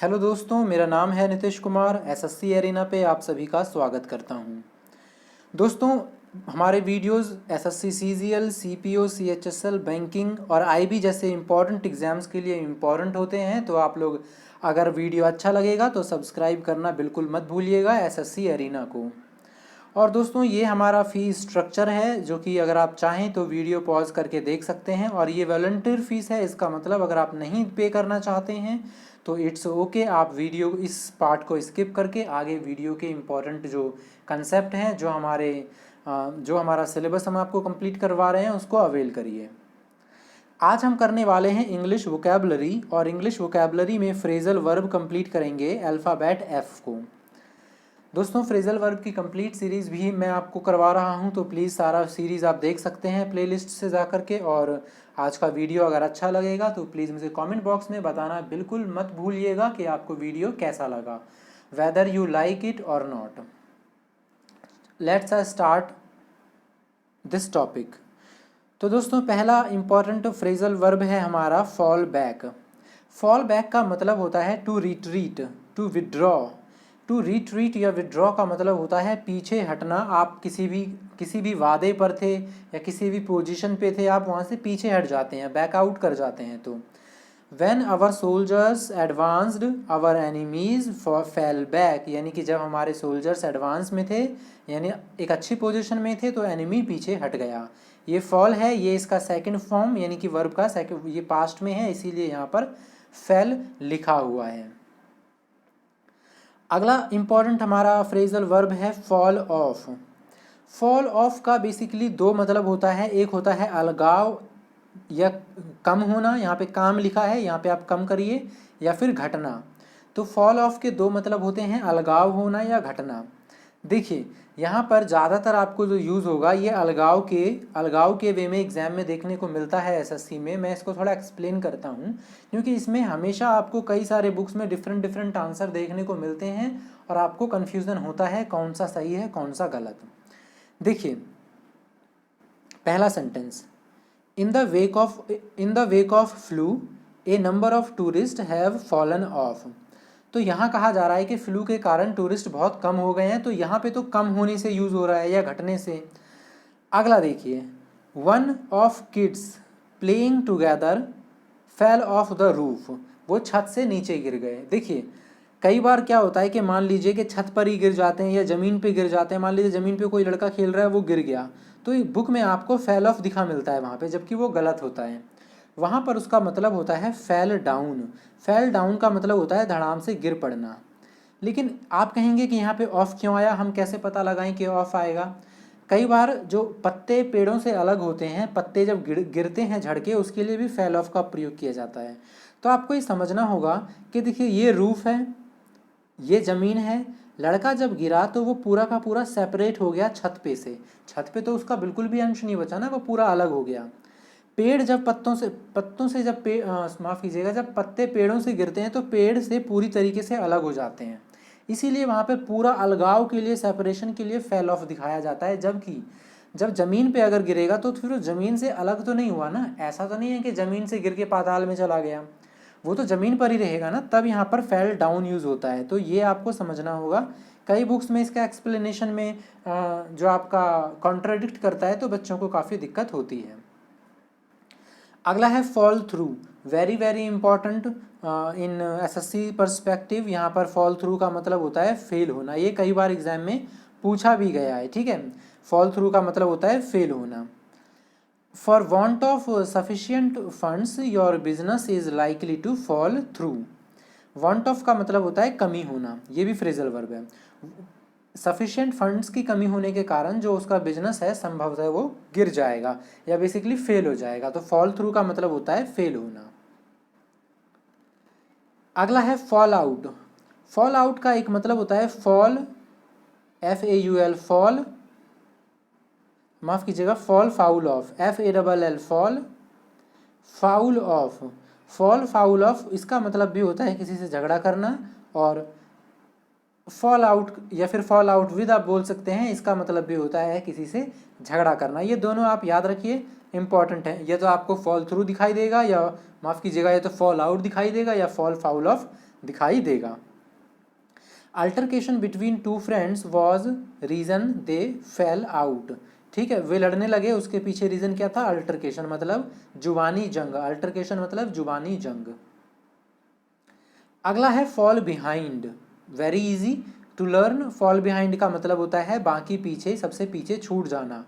Hello दोस्तों, मेरा नाम है नितिश कुमार। एसएससी एरिना पे आप सभी का स्वागत करता हूँ। दोस्तों, हमारे videos SSC CGL, CPO, CHSL, banking और आईबी जैसे इम्पॉर्टेंट एग्जाम्स के लिए इम्पॉर्टेंट होते हैं। तो आप लोग अगर वीडियो अच्छा लगेगा तो सब्सक्राइब करना बिल्कुल मत भूलिएगा एसएससी एरिना को। और दोस्तों, ये हमारा फ़ी स्ट्रक्चर है जो कि अगर आप चाहें तो वीडियो पॉज करके देख सकते हैं। और ये वॉलंटियर फ़ीस है, इसका मतलब अगर आप नहीं पे करना चाहते हैं तो इट्स ओके, आप वीडियो इस पार्ट को स्किप करके आगे वीडियो के इम्पॉर्टेंट जो कंसेप्ट हैं, जो हमारा सिलेबस हम आपको कंप्लीट करवा रहे हैं, उसको अवेल करिए। आज हम करने वाले हैं इंग्लिश वोकैबुलरी, और इंग्लिश वोकैबुलरी में फ्रेजल वर्ब कंप्लीट करेंगे अल्फ़ाबेट एफ़ को। दोस्तों, फ्रेजल वर्ब की कंप्लीट सीरीज़ भी मैं आपको करवा रहा हूं, तो प्लीज़ सारा सीरीज़ आप देख सकते हैं प्लेलिस्ट से जा कर के। और आज का वीडियो अगर अच्छा लगेगा तो प्लीज़ मुझे कमेंट बॉक्स में बताना बिल्कुल मत भूलिएगा कि आपको वीडियो कैसा लगा, वेदर यू लाइक इट और not. Let's start this topic. तो दोस्तों, पहला इंपॉर्टेंट फ्रेजल वर्ब है हमारा फॉल बैक। फॉल बैक का मतलब होता है to retreat, to withdraw. To retreat या विड्रॉ का मतलब होता है पीछे हटना। आप किसी भी वादे पर थे या किसी भी पोजीशन पे थे, आप वहाँ से पीछे हट जाते हैं, बैक आउट कर जाते हैं। तो when our soldiers advanced our enemies fell back, यानी कि जब हमारे सोल्जर्स एडवांस में थे, यानी एक अच्छी पोजीशन में थे, तो एनिमी पीछे हट गया। ये फॉल है, ये इसका सेकंड फॉर्म, यानी कि वर्ब का सेकंड, ये पास्ट में है, इसीलिए यहाँ पर फेल लिखा हुआ है। अगला इंपॉर्टेंट हमारा फ्रेजल वर्ब है फॉल ऑफ। फॉल ऑफ का बेसिकली दो मतलब होता है। एक होता है अलगाव या कम होना, यहाँ पे काम लिखा है, यहाँ पे आप कम करिए, या फिर घटना। तो फॉल ऑफ के दो मतलब होते हैं, अलगाव होना या घटना। देखिए, यहाँ पर ज़्यादातर आपको जो यूज़ होगा ये अलगाव के वे में एग्जाम में देखने को मिलता है एसएससी में। मैं इसको थोड़ा एक्सप्लेन करता हूँ, क्योंकि इसमें हमेशा आपको कई सारे बुक्स में डिफरेंट आंसर देखने को मिलते हैं और आपको कन्फ्यूज़न होता है कौन सा सही है कौन सा गलत। देखिए, पहला sentence, in the wake of flu A number of tourist have fallen of. तो यहाँ कहा जा रहा है कि फ्लू के कारण टूरिस्ट बहुत कम हो गए हैं। तो यहाँ पे तो कम होने से यूज़ हो रहा है या घटने से। अगला देखिए, one of kids playing together fell off the roof. वो छत से नीचे गिर गए। देखिए, कई बार क्या होता है कि मान लीजिए कि छत पर ही गिर जाते हैं या ज़मीन पे गिर जाते हैं। मान लीजिए ज़मीन पे कोई लड़का खेल रहा है, वो गिर गया, तो बुक में आपको फेल ऑफ दिखा मिलता है वहाँ पे, जबकि वो गलत होता है। वहाँ पर उसका मतलब होता है फेल डाउन। फेल डाउन का मतलब होता है धड़ाम से गिर पड़ना। लेकिन आप कहेंगे कि यहाँ पे ऑफ क्यों आया, हम कैसे पता लगाएं कि ऑफ आएगा। कई बार जो पत्ते पेड़ों से अलग होते हैं, पत्ते जब गिरते हैं झड़ के, उसके लिए भी फेल ऑफ का प्रयोग किया जाता है। तो आपको ये समझना होगा कि देखिए, ये रूफ है, ये ज़मीन है। लड़का जब गिरा तो वो पूरा का पूरा सेपरेट हो गया छत पे से। छत पे तो उसका बिल्कुल भी अंश नहीं बचा ना, वो पूरा अलग हो गया। पेड़ जब पत्तों से जब माफ़ कीजिएगा, जब पत्ते पेड़ों से गिरते हैं तो पेड़ से पूरी तरीके से अलग हो जाते हैं। इसीलिए वहाँ पे पूरा अलगाव के लिए, सेपरेशन के लिए फेल ऑफ दिखाया जाता है। जबकि जब ज़मीन पे अगर गिरेगा तो फिर वो ज़मीन से अलग तो नहीं हुआ ना। ऐसा तो नहीं है कि ज़मीन से गिर के पाताल में चला गया, वो तो ज़मीन पर ही रहेगा ना। तब यहाँ पर फेल डाउन यूज़ होता है। तो ये आपको समझना होगा। कई बुक्स में इसका एक्सप्लेनेशन में जो आपका कॉन्ट्राडिक्ट करता है, तो बच्चों को काफ़ी दिक्कत होती है। अगला है fall through. Very very important in SSC perspective. यहाँ पर फॉल थ्रू का मतलब होता है फेल होना। ये कई बार एग्जाम में पूछा भी गया है, ठीक है। फॉल थ्रू का मतलब होता है फेल होना। For want of sufficient funds your business is likely to fall through. Want of का मतलब होता है कमी होना, ये भी फ्रेजल वर्ब है। सफिशिएंट फंड्स की कमी होने के कारण जो उसका बिजनेस है संभवतः वो गिर जाएगा या बेसिकली फेल हो जाएगा। तो फॉल थ्रू का मतलब होता है फेल होना। अगला है फॉल आउट। फॉल आउट का एक मतलब होता है फॉल, FAUL फॉल, माफ कीजिएगा, fall foul of, FALL fall, foul of. Fall foul of इसका मतलब भी होता है किसी से झगड़ा करना, और फॉल आउट या फिर फॉल आउट विद आप बोल सकते हैं, इसका मतलब भी होता है किसी से झगड़ा करना। ये दोनों आप याद रखिए, इंपॉर्टेंट है। या तो आपको फॉल थ्रू दिखाई देगा, या माफ़ कीजिएगा, या तो फॉल आउट दिखाई देगा, या फॉल फाउल ऑफ दिखाई देगा। Altercation between two friends was reason they fell out. ठीक है, वे लड़ने लगे, उसके पीछे रीजन क्या था? अल्टरकेशन मतलब जुबानी जंग। अल्टरकेशन मतलब जुबानी जंग। अगला है fall behind. Very easy to learn. Fall behind का मतलब होता है बाकी पीछे, सबसे पीछे छूट जाना।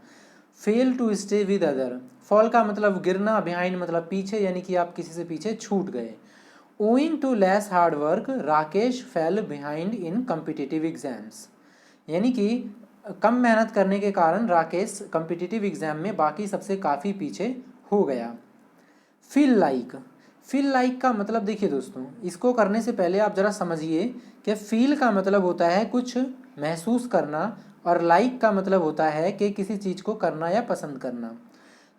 Fail to stay with other. Fall का मतलब गिरना, बिहाइंड मतलब पीछे, यानी कि आप किसी से पीछे छूट गए। Owing to less hard work Rakesh fell behind in competitive exams. यानी कि कम मेहनत करने के कारण राकेश कम्पिटिटिव एग्जाम में बाकी सबसे काफ़ी पीछे हो गया। Feel like. फील लाइक का मतलब देखिए दोस्तों, इसको करने से पहले आप ज़रा समझिए कि फील का मतलब होता है कुछ महसूस करना, और लाइक का मतलब होता है कि किसी चीज़ को करना या पसंद करना।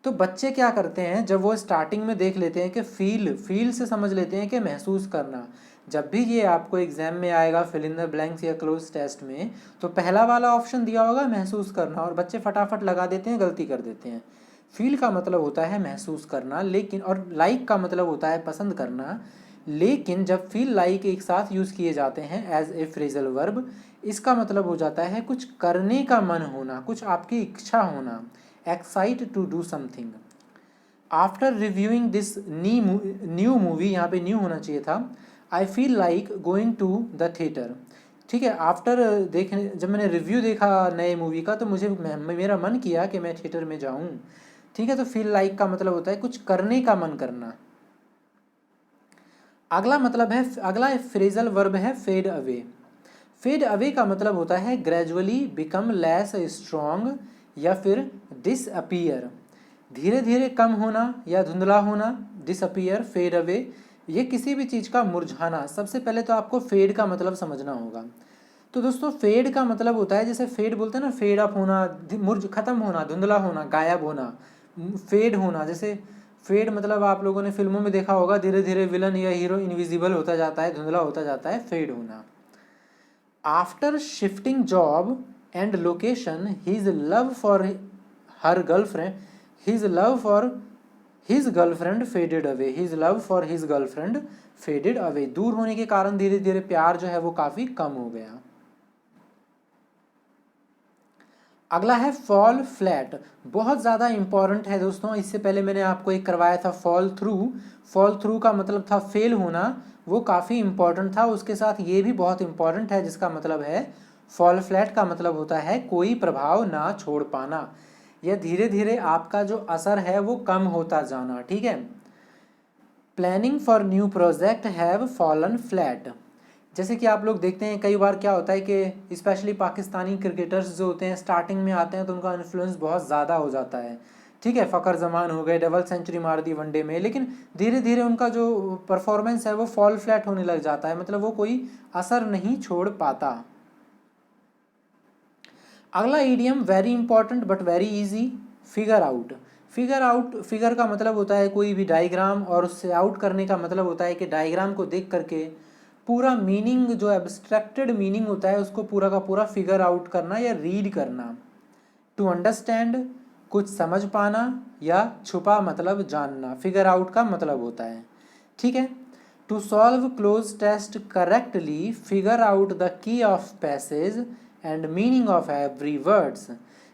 तो बच्चे क्या करते हैं, जब वो स्टार्टिंग में देख लेते हैं कि फील से समझ लेते हैं कि महसूस करना। जब भी ये आपको एग्जाम में आएगा फिल इन द ब्लैंक्स या क्लोज टेस्ट में, तो पहला वाला ऑप्शन दिया होगा महसूस करना, और बच्चे फटाफट लगा देते हैं, गलती कर देते हैं। फील का मतलब होता है महसूस करना, लेकिन और लाइक का मतलब होता है पसंद करना। लेकिन जब फील लाइक एक साथ यूज़ किए जाते हैं एज ए फ्रेजल वर्ब, इसका मतलब हो जाता है कुछ करने का मन होना, कुछ आपकी इच्छा होना। Excite to do something. After reviewing this new movie, यहाँ पे न्यू होना चाहिए था, I feel like going to the theatre. ठीक है, आफ्टर देखने, जब मैंने रिव्यू देखा नए मूवी का, तो मुझे मेरा मन किया कि मैं थिएटर में जाऊँ। ठीक है, तो फील लाइक का मतलब होता है कुछ करने का मन करना। अगला फ्रेजल वर्ब है फेड अवे। फेड अवे का मतलब होता है ग्रेजुअली बिकम लेस स्ट्रॉन्ग या फिर डिसअपीयर। धीरे धीरे कम होना या धुंधला होना, डिसअपीयर, फेड अवे। ये किसी भी चीज़ का मुरझाना। सबसे पहले तो आपको फेड का मतलब समझना होगा। तो दोस्तों फेड का मतलब होता है, जैसे फेड बोलते हैं ना, फेड अप होना, मुरझ खत्म होना, धुंधला होना, गायब होना। फेड होना, जैसे फेड मतलब आप लोगों ने फिल्मों में देखा होगा, धीरे धीरे विलन या हीरो इनविजिबल होता जाता है, धुंधला होता जाता है, फेड होना। After shifting job and location, his love for her girlfriend his love for his girlfriend faded away. His love for his girlfriend faded away. दूर होने के कारण धीरे धीरे प्यार जो है वो काफ़ी कम हो गया। अगला है फॉल फ्लैट। बहुत ज़्यादा इंपॉर्टेंट है दोस्तों। इससे पहले मैंने आपको एक करवाया था फॉल थ्रू। फॉल थ्रू का मतलब था फेल होना, वो काफ़ी इंपॉर्टेंट था। उसके साथ ये भी बहुत इंपॉर्टेंट है, जिसका मतलब है फॉल फ्लैट का मतलब होता है कोई प्रभाव ना छोड़ पाना, या धीरे धीरे आपका जो असर है वो कम होता जाना। ठीक है। Planning for new project have fallen flat. जैसे कि आप लोग देखते हैं कई बार क्या होता है कि स्पेशली पाकिस्तानी क्रिकेटर्स जो होते हैं स्टार्टिंग में आते हैं तो उनका इन्फ्लुएंस बहुत ज़्यादा हो जाता है। ठीक है, फ़खर जमान हो गए, डबल सेंचुरी मार दी वनडे में, लेकिन धीरे धीरे उनका जो परफॉर्मेंस है वो फॉल फ्लैट होने लग जाता है, मतलब वो कोई असर नहीं छोड़ पाता। अगला idiom very important but very easy, figure out. Figure का मतलब होता है कोई भी डायग्राम, और उससे आउट करने का मतलब होता है कि डायग्राम को देख करके पूरा मीनिंग, जो एब्स्ट्रैक्टेड मीनिंग होता है, उसको पूरा का पूरा फिगर आउट करना या रीड करना। टू अंडरस्टैंड, कुछ समझ पाना, या छुपा मतलब जानना, फिगर आउट का मतलब होता है। ठीक है। To solve cloze test correctly figure out the key of passage and meaning of every words.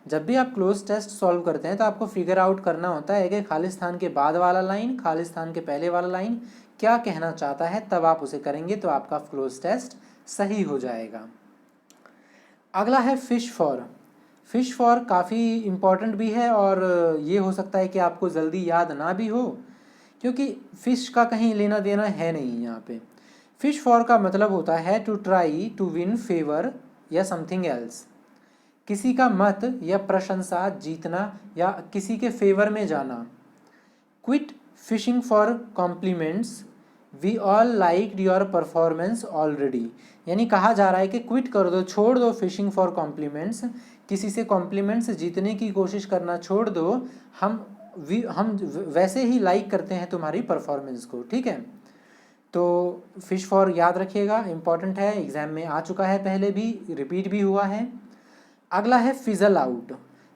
जब भी आप क्लोज टेस्ट सॉल्व करते हैं तो आपको फिगर आउट करना होता है कि खालिस्तान के बाद वाला लाइन, खालिस्तान के पहले वाला लाइन क्या कहना चाहता है, तब आप उसे करेंगे तो आपका क्लोज टेस्ट सही हो जाएगा। अगला है फिश फॉर। फिश फॉर काफ़ी इम्पॉर्टेंट भी है, और ये हो सकता है कि आपको जल्दी याद ना भी हो, क्योंकि फ़िश का कहीं लेना देना है नहीं यहाँ पे। फिश फॉर का मतलब होता है to try to win favour या समथिंग एल्स। किसी का मत या प्रशंसा जीतना या किसी के फेवर में जाना। Quit fishing for compliments, we all like your performance already. यानी कहा जा रहा है कि क्विट कर दो, छोड़ दो फिशिंग फॉर कॉम्प्लीमेंट्स, किसी से कॉम्प्लीमेंट्स जीतने की कोशिश करना छोड़ दो। हम वैसे ही लाइक करते हैं तुम्हारी परफॉर्मेंस को। ठीक है, तो फिश फॉर याद रखिएगा, इंपॉर्टेंट है, एग्जाम में आ चुका है, पहले भी रिपीट भी हुआ है। अगला है फिजल आउट।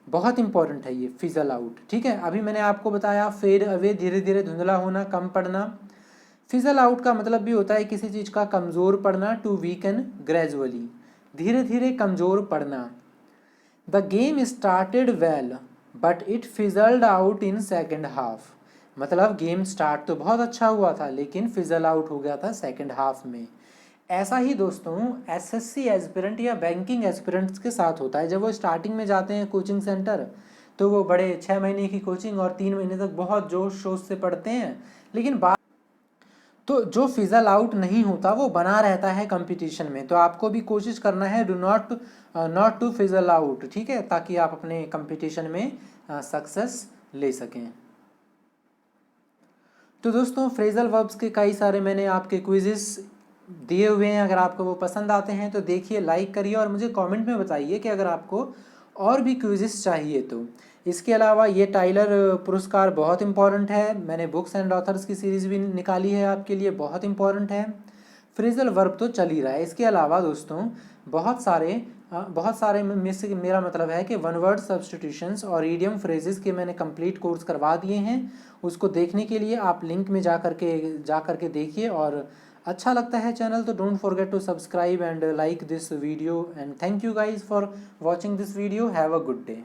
बहुत इंपॉर्टेंट है ये फिजल आउट। ठीक है, अभी मैंने आपको बताया फेड अवे, धीरे धीरे धुंधला होना, कम पड़ना। फिजल आउट का मतलब भी होता है किसी चीज़ का कमज़ोर पड़ना, टू वीकन ग्रेजुअली, धीरे धीरे कमज़ोर पड़ना। The game started well but it fizzled out in second half, मतलब गेम स्टार्ट तो बहुत अच्छा हुआ था लेकिन फिजल आउट हो गया था सेकेंड हाफ में। ऐसा ही दोस्तों एसएससी एस्पिरेंट या बैंकिंग एस्पिरेंट्स के साथ होता है। जब वो स्टार्टिंग में जाते हैं कोचिंग सेंटर तो वो बड़े 6 महीने की कोचिंग और 3 महीने तक बहुत जोश शोश से पढ़ते हैं, लेकिन बाद तो जो फिजल आउट नहीं होता वो बना रहता है कंपटीशन में। तो आपको भी कोशिश करना है, do not to fizzle out, ठीक है, ताकि आप अपने कंपटीशन में सक्सेस ले सकें। तो दोस्तों फ्रेजल वर्ब्स के कई सारे मैंने आपके क्विज़ेस दिए हुए हैं, अगर आपको वो पसंद आते हैं तो देखिए, लाइक करिए और मुझे कमेंट में बताइए कि अगर आपको और भी क्विज़ेस चाहिए तो। इसके अलावा ये टाइलर पुरस्कार बहुत इंपॉर्टेंट है, मैंने बुक्स एंड ऑथर्स की सीरीज़ भी निकाली है आपके लिए, बहुत इंपॉर्टेंट है। फ्रेजल वर्ब तो चल ही रहा है। इसके अलावा दोस्तों बहुत सारे में से मेरा मतलब है कि वन वर्ड सब्स्टिट्यूशंस और ईडियम फ्रेजेस के मैंने कंप्लीट कोर्स करवा दिए हैं। उसको देखने के लिए आप लिंक में जा करके देखिए, और अच्छा लगता है चैनल तो don't forget to subscribe and like this video, and thank you guys for watching this video. Have a good day.